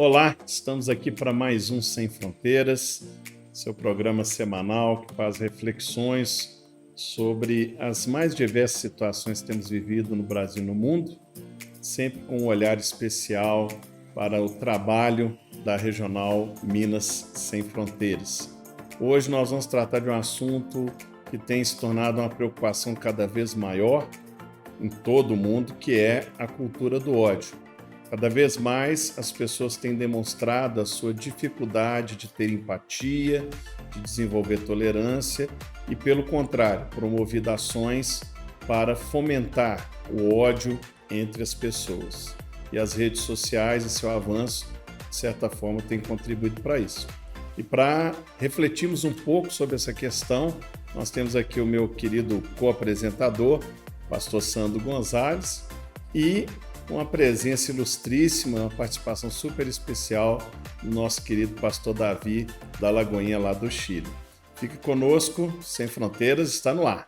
Olá, estamos aqui para mais um Sem Fronteiras, seu programa semanal que faz reflexões sobre as mais diversas situações que temos vivido no Brasil e no mundo, sempre com um olhar especial para o trabalho da Regional Minas Sem Fronteiras. Hoje nós vamos tratar de um assunto que tem se tornado uma preocupação cada vez maior em todo o mundo, que é a cultura do ódio. Cada vez mais as pessoas têm demonstrado a sua dificuldade de ter empatia, de desenvolver tolerância e, pelo contrário, promovido ações para fomentar o ódio entre as pessoas. E as redes sociais e seu avanço, de certa forma, têm contribuído para isso. E para refletirmos um pouco sobre essa questão, nós temos aqui o meu querido co-apresentador, pastor Sandro Gonzalez, e uma presença ilustríssima, uma participação super especial do nosso querido pastor Davi, da Lagoinha, lá do Chile. Fique conosco, Sem Fronteiras está no ar.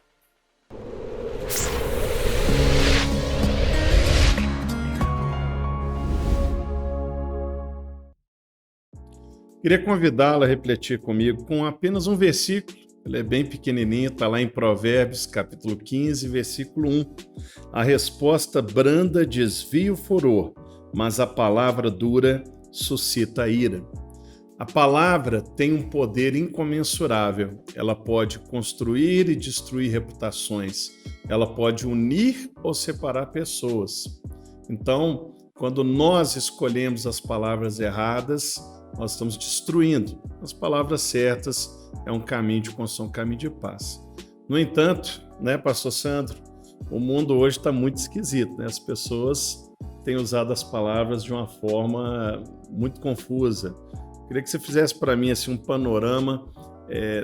Queria convidá-la a refletir comigo com apenas um versículo. Ele é bem pequenininho, está lá em Provérbios, capítulo 15, versículo 1. A resposta branda desvia o furor, mas a palavra dura suscita a ira. A palavra tem um poder incomensurável. Ela pode construir e destruir reputações. Ela pode unir ou separar pessoas. Então, quando nós escolhemos as palavras erradas, nós estamos destruindo. As palavras certas é um caminho de construção, um caminho de paz. No entanto, pastor Sandro, o mundo hoje está muito esquisito, As pessoas têm usado as palavras de uma forma muito confusa. Queria que você fizesse para mim assim, um panorama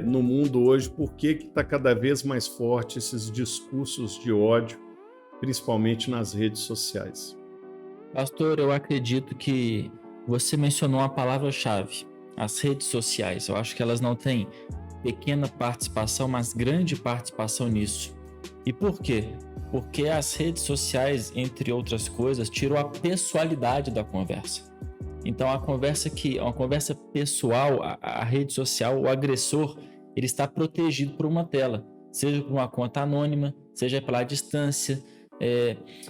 no mundo hoje, por que está cada vez mais forte esses discursos de ódio, principalmente nas redes sociais. Pastor, eu acredito que você mencionou a palavra-chave, as redes sociais. Eu acho que elas não têm pequena participação, mas grande participação nisso. E por quê? Porque as redes sociais, entre outras coisas, tiram a pessoalidade da conversa. Então, a conversa é uma conversa pessoal, a rede social, o agressor, ele está protegido por uma tela, seja por uma conta anônima, seja pela distância.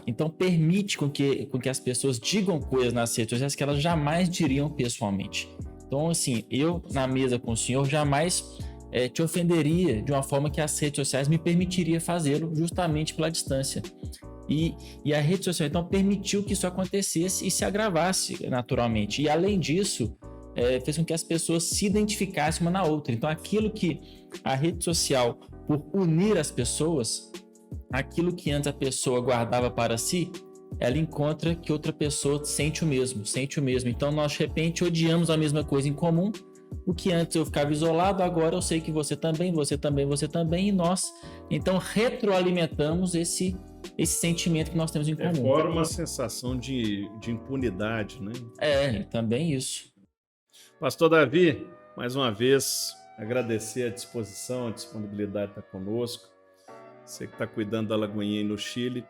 Então permite com que as pessoas digam coisas nas redes sociais que elas jamais diriam pessoalmente. Então, assim, eu na mesa com o senhor jamais te ofenderia de uma forma que as redes sociais me permitiria fazê-lo justamente pela distância. E a rede social, então, permitiu que isso acontecesse e se agravasse naturalmente. E, além disso, fez com que as pessoas se identificassem uma na outra. Então, aquilo que a rede social, por unir as pessoas, aquilo que antes a pessoa guardava para si, ela encontra que outra pessoa sente o mesmo. Então, nós, de repente, odiamos a mesma coisa em comum. O que antes eu ficava isolado, agora eu sei que você também, e nós, então, retroalimentamos esse sentimento que nós temos em comum. Fora uma sensação de impunidade, Também isso. Pastor Davi, mais uma vez, agradecer a disposição, a disponibilidade de estar conosco. Você que está cuidando da Lagoinha aí no Chile.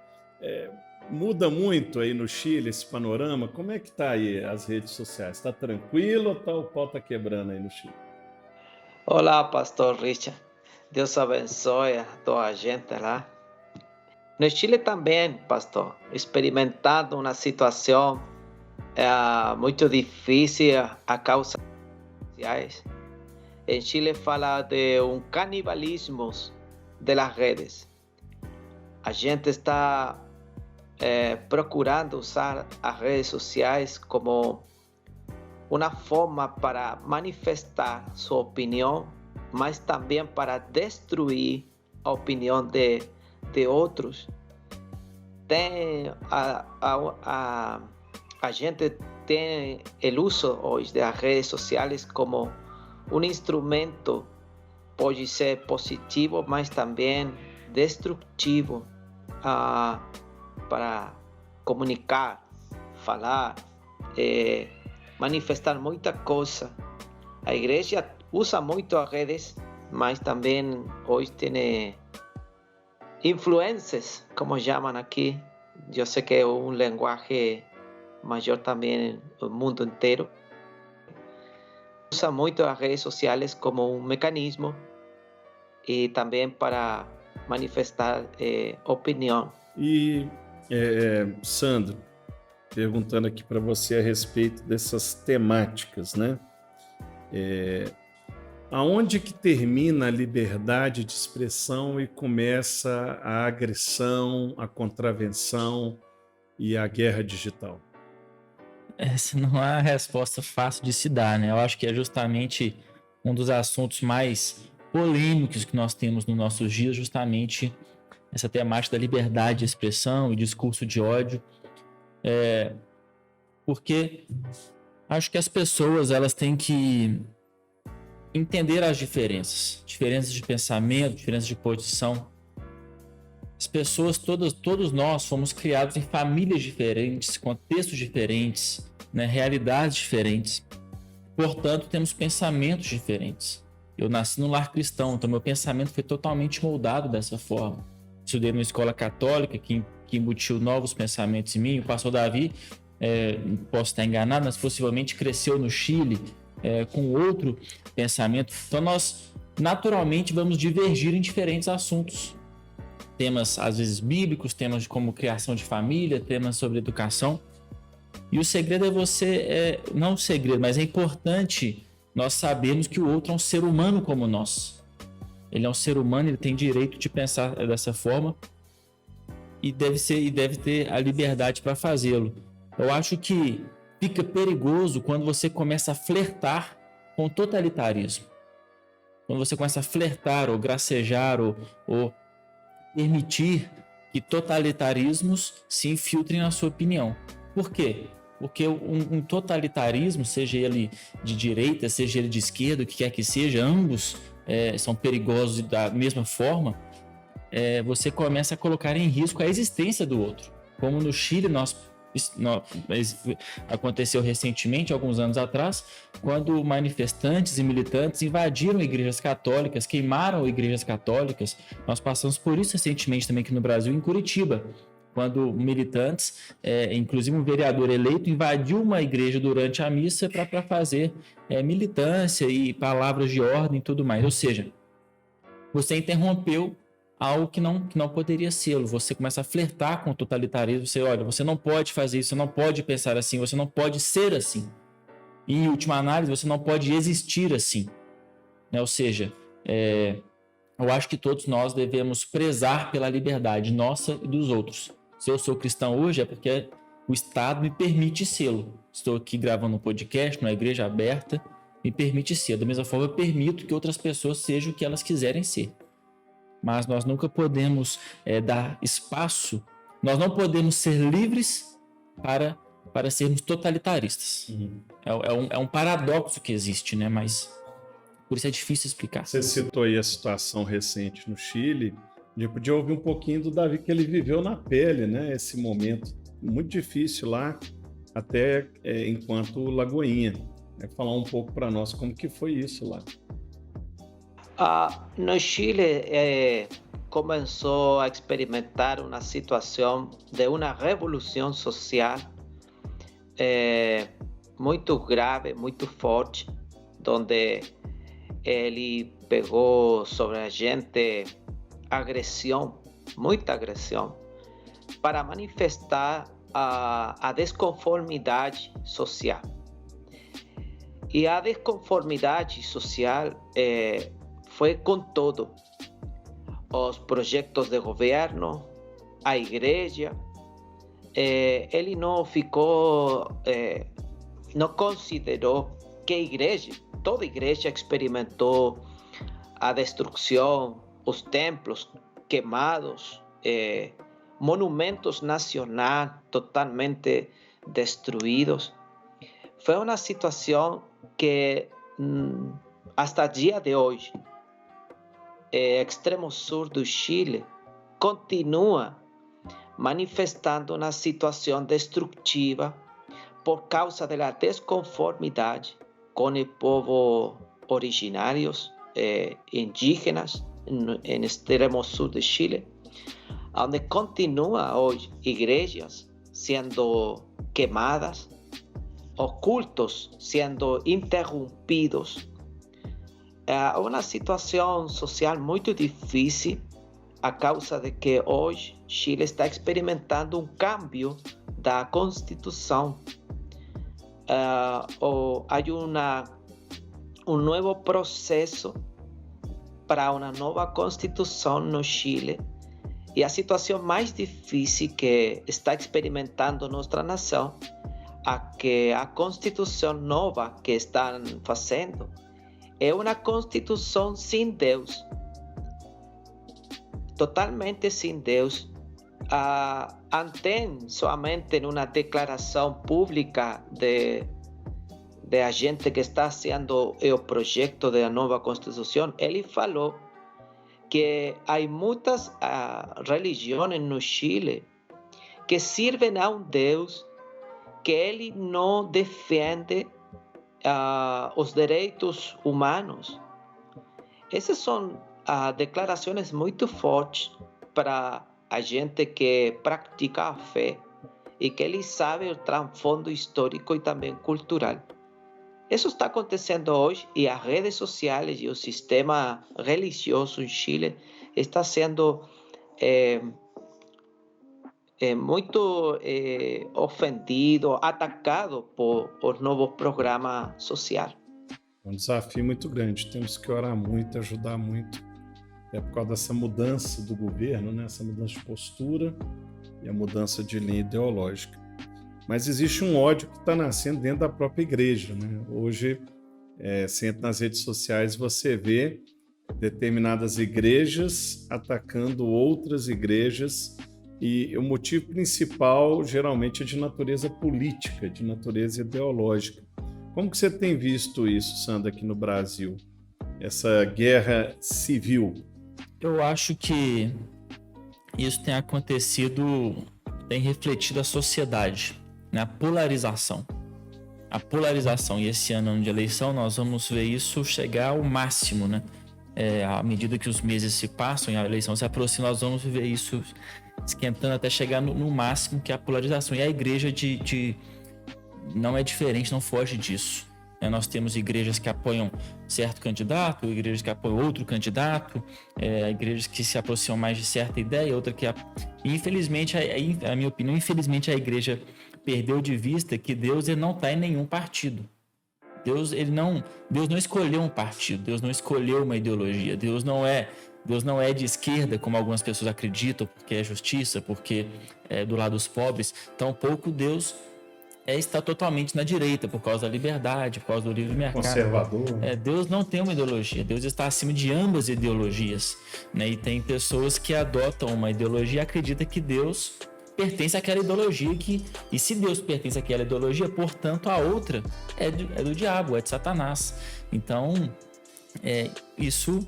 Muda muito aí no Chile esse panorama? Como é que está aí as redes sociais? Está tranquilo ou o pau está quebrando aí no Chile? Olá, pastor Richard. Deus abençoe a toda a gente lá. No Chile também, pastor, experimentando uma situação muito difícil a causa das redes sociais. Em Chile fala de um canibalismo de las redes. A gente está procurando usar as redes sociais como uma forma para manifestar sua opinião, mas também para destruir a opinião de outros. A gente tem o uso hoje das redes sociais como um instrumento, pode ser positivo, mas também destrutivo, para comunicar, falar, manifestar muita coisa. A igreja usa muito as redes, mas também hoje tem influencers, como chamam aqui. Eu sei que é um linguagem maior também no mundo inteiro, usa muito as redes sociais como um mecanismo e também para manifestar opinião. E, Sandro, perguntando aqui para você a respeito dessas temáticas, né? Aonde que termina a liberdade de expressão e começa a agressão, a contravenção e a guerra digital? Essa não é a resposta fácil de se dar, né? Eu acho que é justamente um dos assuntos mais polêmicos que nós temos nos nossos dias, justamente essa temática da liberdade de expressão e discurso de ódio. Porque acho que as pessoas elas têm que entender as diferenças de pensamento, diferenças de posição. As pessoas, todos nós fomos criados em famílias diferentes, contextos diferentes, né, realidades diferentes. Portanto, temos pensamentos diferentes. Eu nasci num lar cristão, então meu pensamento foi totalmente moldado dessa forma. Estudei numa escola católica que embutiu novos pensamentos em mim. O pastor Davi, posso estar enganado, mas possivelmente cresceu no Chile com outro pensamento. Então nós naturalmente vamos divergir em diferentes assuntos. Temas às vezes bíblicos, temas como criação de família, temas sobre educação. E o segredo é não o segredo, mas é importante nós sabermos que o outro é um ser humano como nós. Ele é um ser humano, ele tem direito de pensar dessa forma e deve ter a liberdade para fazê-lo. Eu acho que fica perigoso quando você começa a flertar com totalitarismo. Quando você começa a flertar ou gracejar ou permitir que totalitarismos se infiltrem na sua opinião. Por quê? Porque um totalitarismo, seja ele de direita, seja ele de esquerda, o que quer que seja, ambos são perigosos da mesma forma. Você começa a colocar em risco a existência do outro. Como no Chile, aconteceu recentemente, alguns anos atrás, quando manifestantes e militantes invadiram igrejas católicas, queimaram igrejas católicas. Nós passamos por isso recentemente também aqui no Brasil, em Curitiba, quando militantes, inclusive um vereador eleito, invadiu uma igreja durante a missa para fazer militância e palavras de ordem e tudo mais. Ou seja, você interrompeu algo que não poderia ser. Você começa a flertar com o totalitarismo. Você não pode fazer isso, você não pode pensar assim, você não pode ser assim. E, em última análise, você não pode existir assim. Ou seja, eu acho que todos nós devemos prezar pela liberdade nossa e dos outros. Se eu sou cristão hoje é porque o Estado me permite sê-lo. Estou aqui gravando um podcast numa igreja aberta, me permite ser. Da mesma forma, eu permito que outras pessoas sejam o que elas quiserem ser. Mas nós nunca podemos dar espaço, nós não podemos ser livres para sermos totalitaristas. Uhum. É um paradoxo que existe, né? Mas por isso é difícil explicar. Você citou aí a situação recente no Chile. A gente podia ouvir um pouquinho do Davi, que ele viveu na pele, né? Esse momento muito difícil lá, até enquanto Lagoinha. Falar um pouco para nós como que foi isso lá. No Chile começou a experimentar uma situação de uma revolução social muito grave, muito forte, onde ele pegou sobre a gente agressão, muita agressão, para manifestar a desconformidade social. E a desconformidade social foi com todo. Os projetos de governo, a igreja. Ele não considerou que a igreja, toda a igreja experimentou a destruição, os templos queimados, monumentos nacionais totalmente destruídos. Foi uma situação que hasta o dia de hoje, extremo sul do Chile continua manifestando uma situação destrutiva por causa da desconformidade com o povo originários indígenas no extremo sul do Chile, onde continua hoje igrejas siendo quemadas, o cultos siendo interrumpidos. Uma situação social muito difícil a causa de que hoje Chile está experimentando um cambio da Constituição. Há um novo processo para uma nova Constituição no Chile, e a situação mais difícil que está experimentando nossa nação é que a Constituição nova que estão fazendo é uma Constituição sem Deus, totalmente sem Deus. Antém somente uma declaração pública de agente que está fazendo o projeto da nova Constituição. Ele falou que há muitas religiões no Chile que servem a um Deus que ele não defende os direitos humanos. Essas são declarações muito fortes para a gente que pratica a fé e que ele sabe o transfondo histórico e também cultural. Isso está acontecendo hoje, e as redes sociais e o sistema religioso em Chile está sendo muito ofendido, atacado por novos programas sociais. É um desafio muito grande, temos que orar muito, ajudar muito. É por causa dessa mudança do governo, né? Essa mudança de postura e a mudança de linha ideológica. Mas existe um ódio que está nascendo dentro da própria igreja, né? Hoje, você entra nas redes sociais, você vê determinadas igrejas atacando outras igrejas, e o motivo principal geralmente é de natureza política, de natureza ideológica. Como que você tem visto isso, Sandra, aqui no Brasil? Essa guerra civil? Eu acho que isso tem acontecido, tem refletido a sociedade, né? A polarização. E esse ano de eleição nós vamos ver isso chegar ao máximo, né? À medida que os meses se passam e a eleição se aproxima, nós vamos ver isso esquentando até chegar no máximo, que é a polarização. E a igreja não é diferente, não foge disso. Nós temos igrejas que apoiam certo candidato, igrejas que apoiam outro candidato, igrejas que se aproximam mais de certa ideia, outra que... Infelizmente, a minha opinião, infelizmente a igreja perdeu de vista que Deus ele não está em nenhum partido. Deus não escolheu um partido, Deus não escolheu uma ideologia, Deus não é de esquerda, como algumas pessoas acreditam, porque é justiça, porque é do lado dos pobres. Tampouco Deus está totalmente na direita, por causa da liberdade, por causa do livre mercado. Conservador. Deus não tem uma ideologia, Deus está acima de ambas ideologias, né? E tem pessoas que adotam uma ideologia e acreditam que Deus pertence àquela ideologia, e se Deus pertence àquela ideologia, portanto a outra é do diabo, é de Satanás. Então, isso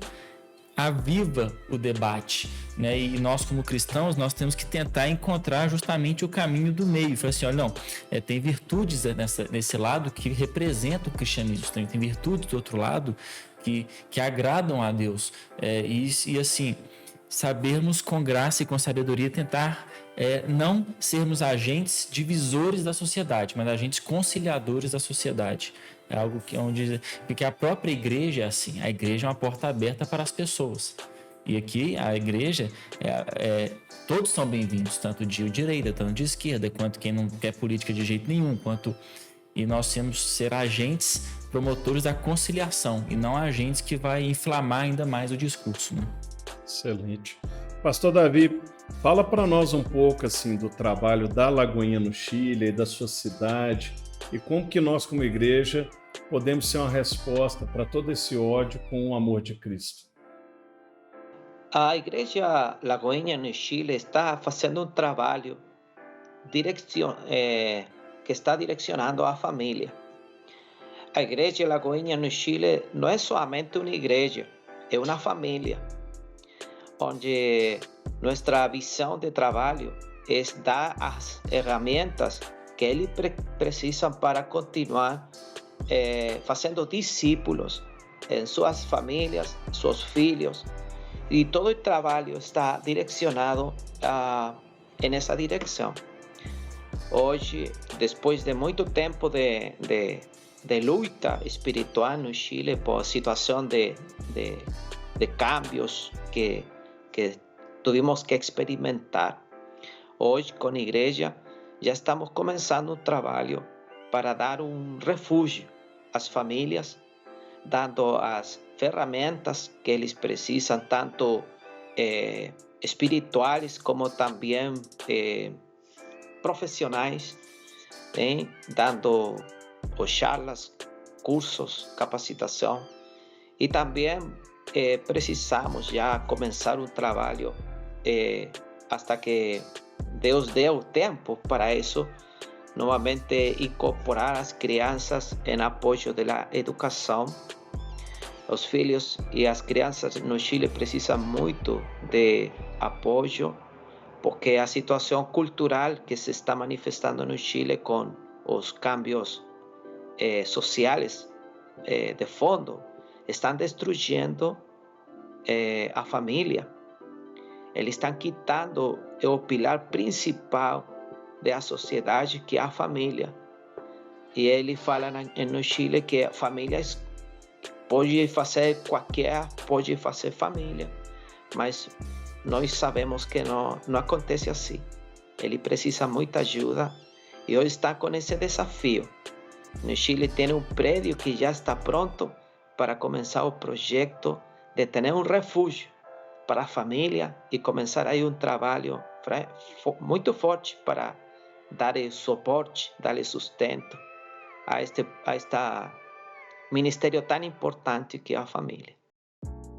aviva o debate, né? E nós, como cristãos, nós temos que tentar encontrar justamente o caminho do meio. Falar assim, olha, não, tem virtudes nesse lado que representam o cristianismo, tem virtudes do outro lado que agradam a Deus, e assim, sabermos com graça e com sabedoria tentar não sermos agentes divisores da sociedade, mas agentes conciliadores da sociedade. É algo porque a própria igreja é assim. A igreja é uma porta aberta para as pessoas. E aqui a igreja, todos são bem-vindos, tanto de direita, tanto de esquerda, quanto quem não quer política de jeito nenhum, e nós temos que ser agentes promotores da conciliação e não agentes que vai inflamar ainda mais o discurso, né? Excelente. Pastor Davi, fala para nós um pouco assim do trabalho da Lagoinha no Chile e da sua cidade, e como que nós, como igreja, podemos ser uma resposta para todo esse ódio com o amor de Cristo. A Igreja Lagoinha no Chile está fazendo um trabalho que está direcionando a família. A Igreja Lagoinha no Chile não é somente uma igreja, é uma família, onde nossa visão de trabalho é dar as ferramentas que eles precisam para continuar fazendo discípulos em suas famílias, seus filhos, e todo o trabalho está direcionado nessa direção. Hoje, depois de muito tempo de luta espiritual no Chile por situação de cambios que tuvimos que experimentar, hoje com a igreja já estamos começando um trabalho para dar um refúgio às famílias, dando as ferramentas que eles precisam, tanto espirituais como também profissionais, dando charlas, cursos, capacitação. E também precisamos já começar um trabalho hasta que Deus dê o tempo para isso, novamente incorporar as crianças em apoio da educação. Os filhos e as crianças no Chile precisam muito de apoio, porque a situação cultural que se está manifestando no Chile com os cambios sociais de fundo estão destruindo a família. Eles estão quitando o pilar principal da sociedade, que é a família. E ele fala no Chile que a família pode fazer família, mas nós sabemos que não acontece assim. Ele precisa muita ajuda e hoje está com esse desafio. No Chile tem um prédio que já está pronto para começar o projeto de ter um refúgio para a família e começar aí um trabalho muito forte para dar suporte, dar sustento a este ministério tão importante que é a família.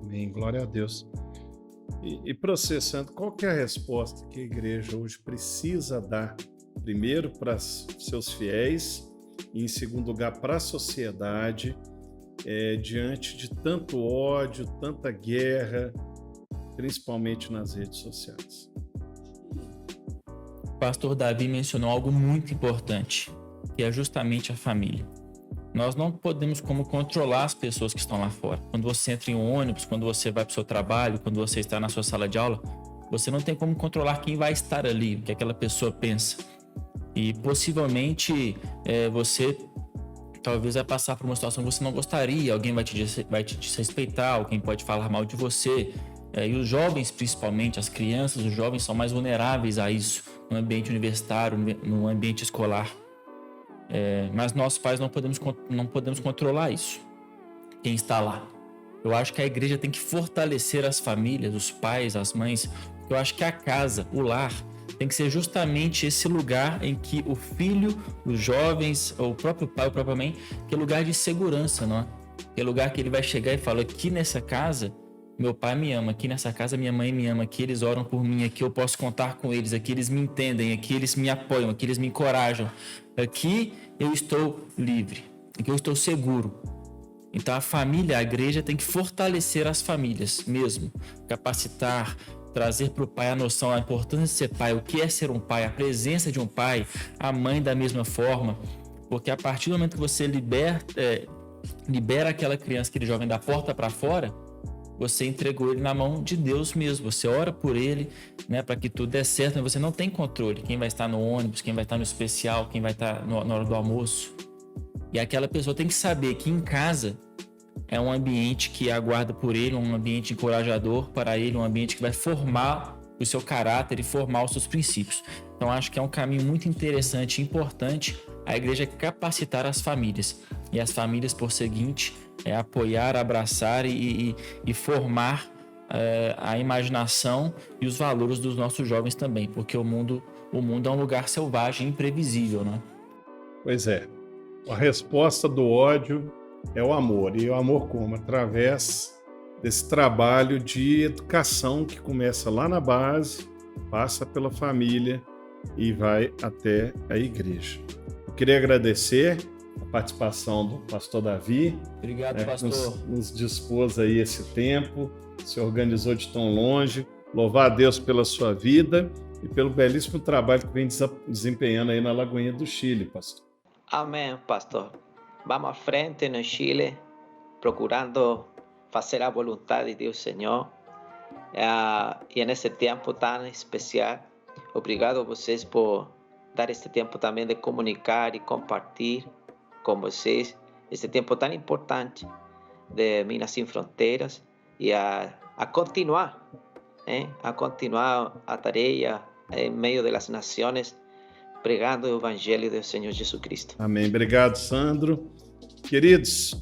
Amém, glória a Deus. E para você, Santo, qual que é a resposta que a igreja hoje precisa dar, primeiro para seus fiéis e em segundo lugar para a sociedade, diante de tanto ódio, tanta guerra, principalmente nas redes sociais? O pastor Davi mencionou algo muito importante, que é justamente a família. Nós não podemos como controlar as pessoas que estão lá fora. Quando você entra em um ônibus, quando você vai para o seu trabalho, quando você está na sua sala de aula, você não tem como controlar quem vai estar ali, o que aquela pessoa pensa. E possivelmente você talvez vai passar por uma situação que você não gostaria, alguém vai te desrespeitar, alguém pode falar mal de você. E os jovens, principalmente, as crianças, os jovens são mais vulneráveis a isso, no ambiente universitário, no ambiente escolar. Mas nós pais não podemos controlar isso, quem está lá. Eu acho que a igreja tem que fortalecer as famílias, os pais, as mães. Eu acho que a casa, o lar, tem que ser justamente esse lugar em que o filho, os jovens, ou o próprio pai, ou a própria mãe, que é lugar de segurança, não é? Que é lugar que ele vai chegar e falar: aqui nessa casa meu pai me ama, aqui nessa casa minha mãe me ama, aqui eles oram por mim, aqui eu posso contar com eles, aqui eles me entendem, aqui eles me apoiam, aqui eles me encorajam, aqui eu estou livre, aqui eu estou seguro. Então a família, a igreja tem que fortalecer as famílias mesmo, capacitar, trazer para o pai a noção, a importância de ser pai, o que é ser um pai, a presença de um pai, a mãe da mesma forma, porque a partir do momento que você libera aquela criança, aquele jovem da porta para fora, você entregou ele na mão de Deus mesmo. Você ora por ele, né, para que tudo dê certo, mas você não tem controle. Quem vai estar no ônibus, quem vai estar no especial, quem vai estar na hora do almoço. E aquela pessoa tem que saber que em casa é um ambiente que aguarda por ele, um ambiente encorajador para ele, um ambiente que vai formar o seu caráter e formar os seus princípios. Então acho que é um caminho muito interessante e importante a igreja capacitar as famílias. E as famílias, por seguinte, apoiar, abraçar e formar a imaginação e os valores dos nossos jovens também, porque o mundo é um lugar selvagem e imprevisível, né? Pois é. A resposta do ódio é o amor. E o amor como? Através desse trabalho de educação que começa lá na base, passa pela família e vai até a igreja. Eu queria agradecer a participação do pastor Davi. Obrigado, pastor. Nos dispôs aí esse tempo, se organizou de tão longe. Louvar a Deus pela sua vida e pelo belíssimo trabalho que vem desempenhando aí na Lagoinha do Chile, pastor. Amém, pastor. Vamos à frente no Chile, procurando fazer a vontade de Deus, Senhor. E nesse tempo tão especial, obrigado a vocês por dar este tempo também de comunicar e compartilhar com vocês este tempo tão importante de Minas Sem Fronteiras e a continuar, a continuar a tarefa em meio das nações, pregando o Evangelho do Senhor Jesus Cristo. Amém. Obrigado, Sandro. Queridos,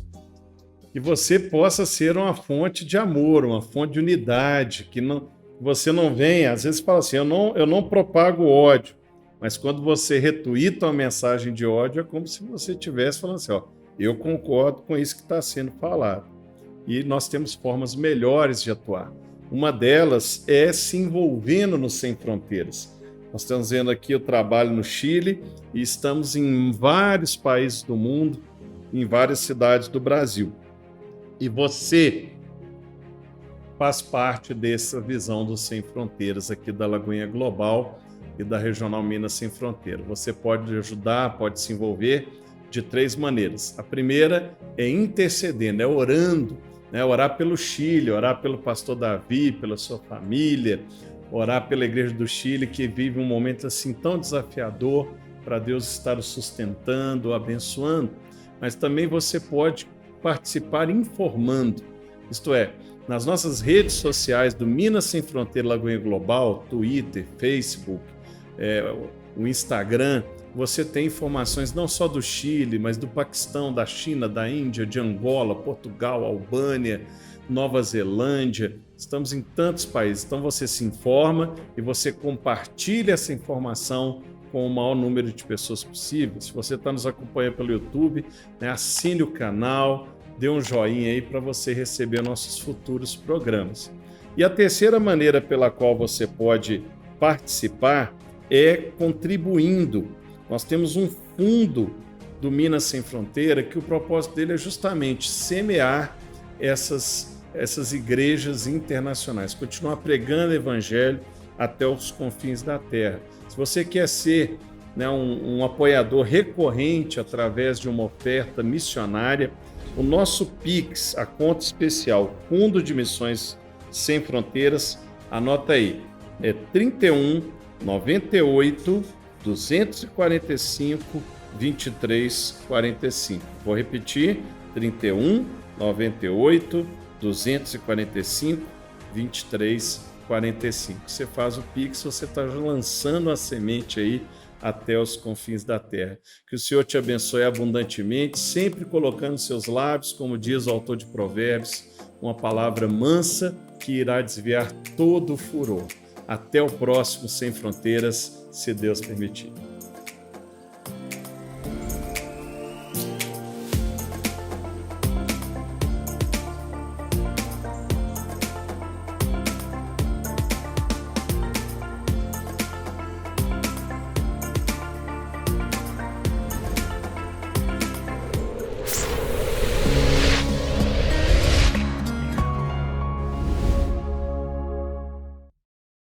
que você possa ser uma fonte de amor, uma fonte de unidade, que você não venha, às vezes fala assim, eu não propago ódio, mas quando você retuita uma mensagem de ódio, é como se você estivesse falando assim, eu concordo com isso que está sendo falado. E nós temos formas melhores de atuar. Uma delas é se envolvendo no Sem Fronteiras. Nós estamos vendo aqui o trabalho no Chile e estamos em vários países do mundo, em várias cidades do Brasil. E você faz parte dessa visão do Sem Fronteiras aqui da Lagoinha Global e da Regional Minas Sem Fronteira. Você pode ajudar, pode se envolver de 3 maneiras. A primeira é intercedendo, é orando, orar pelo Chile, orar pelo pastor Davi, pela sua família, orar pela Igreja do Chile, que vive um momento assim tão desafiador para Deus estar o sustentando, abençoando. Mas também você pode participar informando, isto é, nas nossas redes sociais do Minas Sem Fronteira Lagoinha Global, Twitter, Facebook, o Instagram, você tem informações não só do Chile, mas do Paquistão, da China, da Índia, de Angola, Portugal, Albânia, Nova Zelândia. Estamos em tantos países. Então você se informa e você compartilha essa informação com o maior número de pessoas possível. Se você está nos acompanhando pelo YouTube, assine o canal, dê um joinha aí para você receber nossos futuros programas. E a terceira maneira pela qual você pode participar é contribuindo. Nós temos um fundo do Minas Sem Fronteira que o propósito dele é justamente semear essas igrejas internacionais, continuar pregando o Evangelho até os confins da terra. Se você quer ser um apoiador recorrente através de uma oferta missionária, o nosso Pix, a conta especial Fundo de Missões Sem Fronteiras, anota aí, é 31 98 245 23 45. Vou repetir, 31 98 245 23 45. Você faz o Pix, você está lançando a semente aí até os confins da terra. Que o Senhor te abençoe abundantemente, sempre colocando em seus lábios, como diz o autor de Provérbios, uma palavra mansa que irá desviar todo o furor. Até o próximo Sem Fronteiras, se Deus permitir.